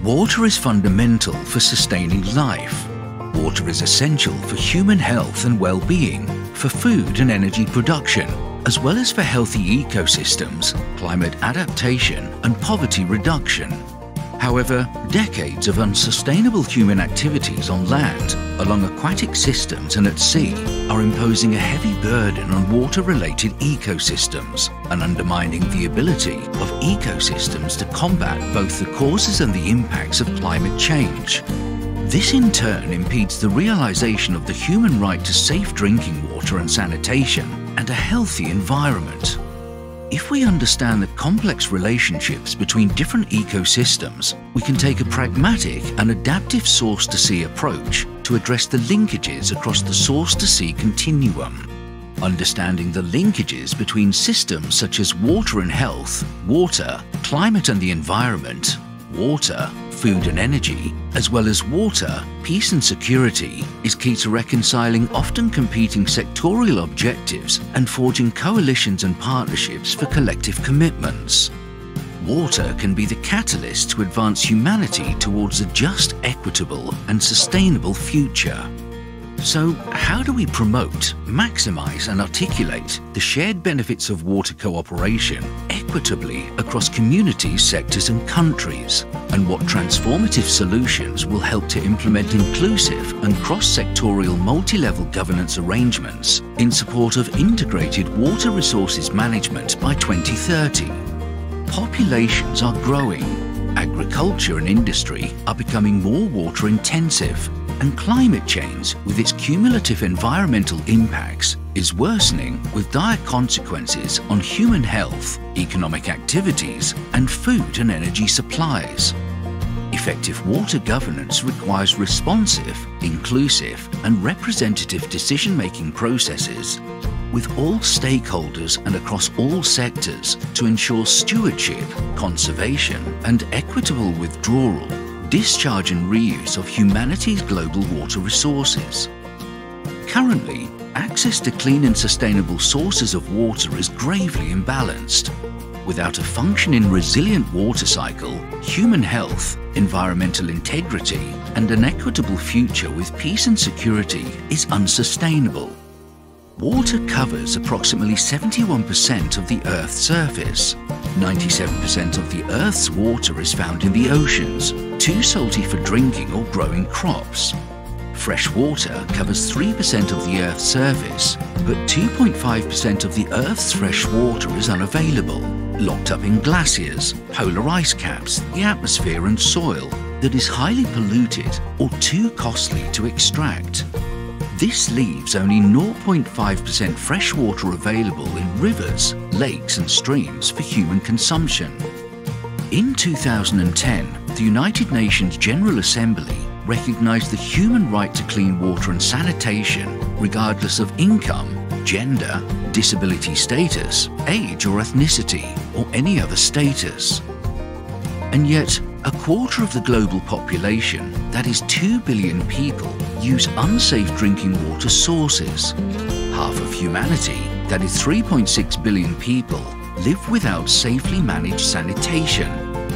Water is fundamental for sustaining life. Water is essential for human health and well-being, for food and energy production, as well as for healthy ecosystems, climate adaptation and poverty reduction. However, decades of unsustainable human activities on land, along aquatic systems and at sea are imposing a heavy burden on water-related ecosystems and undermining the ability of ecosystems to combat both the causes and the impacts of climate change. This in turn impedes the realization of the human right to safe drinking water and sanitation and a healthy environment. If we understand the complex relationships between different ecosystems, we can take a pragmatic and adaptive source-to-sea approach to address the linkages across the source-to-sea continuum. Understanding the linkages between systems such as water and health, water, climate and the environment, water, food and energy, as well as water, peace and security, is key to reconciling often competing sectorial objectives and forging coalitions and partnerships for collective commitments. Water can be the catalyst to advance humanity towards a just, equitable and sustainable future. So, how do we promote, maximize and articulate the shared benefits of water cooperation equitably across communities, sectors and countries? And what transformative solutions will help to implement inclusive and cross-sectorial multi-level governance arrangements in support of integrated water resources management by 2030? Populations are growing, agriculture and industry are becoming more water intensive, and climate change, with its cumulative environmental impacts, is worsening with dire consequences on human health, economic activities, and food and energy supplies. Effective water governance requires responsive, inclusive, and representative decision-making processes with all stakeholders and across all sectors to ensure stewardship, conservation, and equitable withdrawal, discharge and reuse of humanity's global water resources. Currently, access to clean and sustainable sources of water is gravely imbalanced. Without a functioning, resilient water cycle, human health, environmental integrity, and an equitable future with peace and security is unsustainable. Water covers approximately 71% of the Earth's surface. 97% of the Earth's water is found in the oceans, too salty for drinking or growing crops. Fresh water covers 3% of the Earth's surface, but 2.5% of the Earth's fresh water is unavailable, locked up in glaciers, polar ice caps, the atmosphere and soil that is highly polluted or too costly to extract. This leaves only 0.5% fresh water available in rivers, lakes and streams for human consumption. In 2010, the United Nations General Assembly recognized the human right to clean water and sanitation regardless of income, gender, disability status, age or ethnicity, or any other status. And yet, a quarter of the global population, that is 2 billion people, use unsafe drinking water sources. Half of humanity, that is 3.6 billion people, live without safely managed sanitation,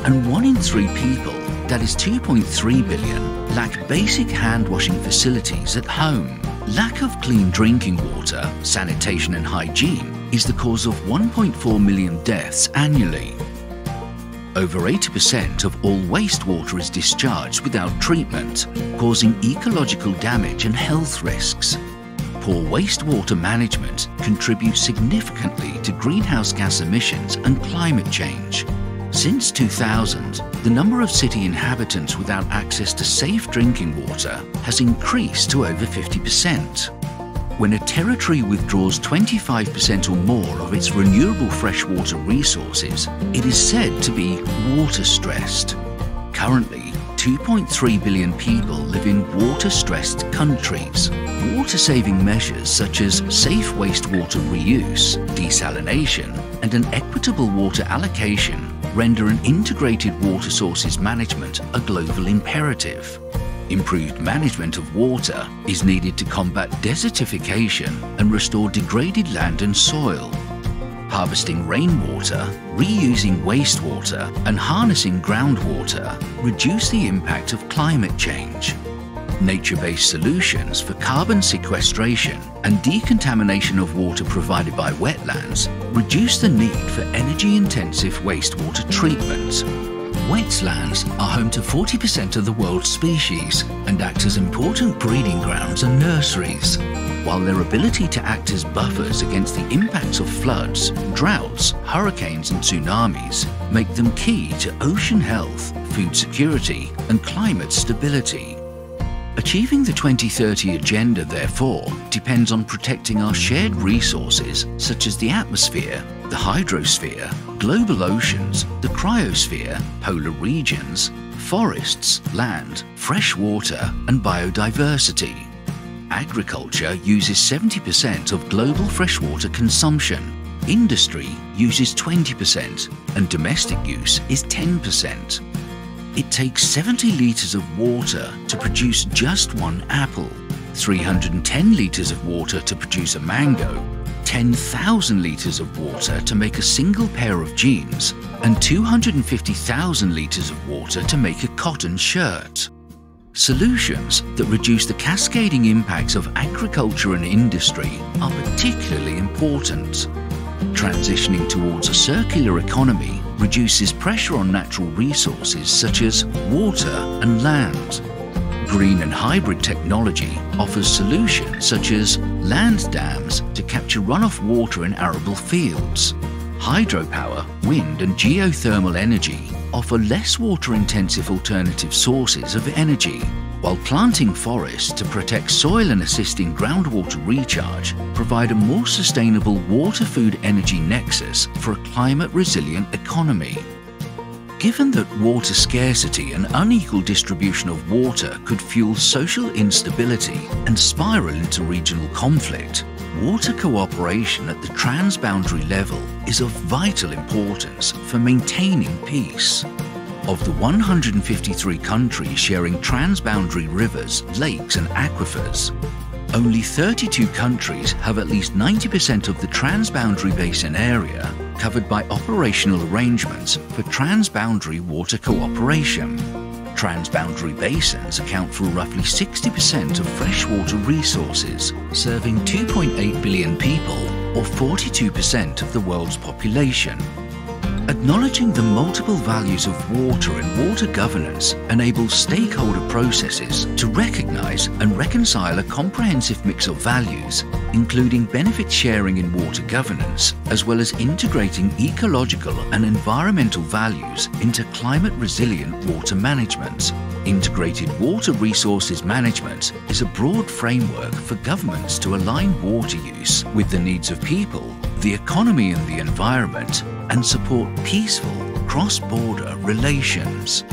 and 1 in 3 people, that is 2.3 billion, lack basic hand-washing facilities at home. Lack of clean drinking water, sanitation and hygiene is the cause of 1.4 million deaths annually. Over 80% of all wastewater is discharged without treatment, causing ecological damage and health risks. Poor wastewater management contributes significantly to greenhouse gas emissions and climate change. Since 2000, the number of city inhabitants without access to safe drinking water has increased to over 50%. When a territory withdraws 25% or more of its renewable freshwater resources, it is said to be water-stressed. Currently, 2.3 billion people live in water-stressed countries. Water-saving measures such as safe wastewater reuse, desalination, and an equitable water allocation render an integrated water sources management a global imperative. Improved management of water is needed to combat desertification and restore degraded land and soil. Harvesting rainwater, reusing wastewater, and harnessing groundwater reduce the impact of climate change. Nature-based solutions for carbon sequestration and decontamination of water provided by wetlands reduce the need for energy-intensive wastewater treatment. Wetlands are home to 40% of the world's species and act as important breeding grounds and nurseries, while their ability to act as buffers against the impacts of floods, droughts, hurricanes and tsunamis make them key to ocean health, food security and climate stability. Achieving the 2030 agenda, therefore, depends on protecting our shared resources such as the atmosphere, the hydrosphere, global oceans, the cryosphere, polar regions, forests, land, fresh water and biodiversity. Agriculture uses 70% of global freshwater consumption, industry uses 20% and domestic use is 10%. It takes 70 litres of water to produce just one apple, 310 litres of water to produce a mango, 10,000 litres of water to make a single pair of jeans, and 250,000 litres of water to make a cotton shirt. Solutions that reduce the cascading impacts of agriculture and industry are particularly important. Transitioning towards a circular economy reduces pressure on natural resources such as water and land. Green and hybrid technology offers solutions such as land dams to capture runoff water in arable fields. Hydropower, wind and geothermal energy offer less water-intensive alternative sources of energy, while planting forests to protect soil and assisting groundwater recharge provide a more sustainable water-food-energy nexus for a climate-resilient economy. Given that water scarcity and unequal distribution of water could fuel social instability and spiral into regional conflict, water cooperation at the transboundary level is of vital importance for maintaining peace. Of the 153 countries sharing transboundary rivers, lakes and aquifers, only 32 countries have at least 90% of the transboundary basin area covered by operational arrangements for transboundary water cooperation. Transboundary basins account for roughly 60% of freshwater resources, serving 2.8 billion people or 42% of the world's population. Acknowledging the multiple values of water and water governance enables stakeholder processes to recognize and reconcile a comprehensive mix of values, including benefit sharing in water governance, as well as integrating ecological and environmental values into climate-resilient water management. Integrated water resources management is a broad framework for governments to align water use with the needs of people, the economy and the environment, and support peaceful cross-border relations.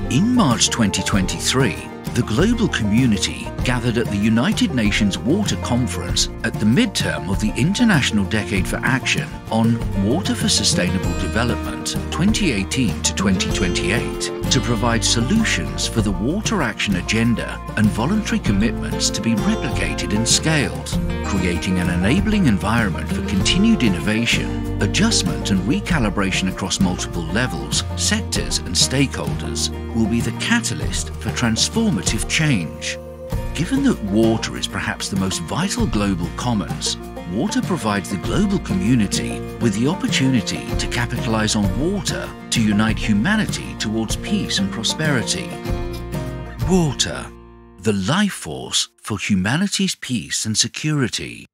In March 2023, the global community gathered at the United Nations Water Conference at the midterm of the International Decade for Action on Water for Sustainable Development 2018 to 2028 to provide solutions for the Water Action Agenda and voluntary commitments to be replicated and scaled. Creating an enabling environment for continued innovation, adjustment and recalibration across multiple levels, sectors and stakeholders will be the catalyst for transformative change. Given that water is perhaps the most vital global commons, water provides the global community with the opportunity to capitalize on water to unite humanity towards peace and prosperity. Water, the life force for humanity's peace and security.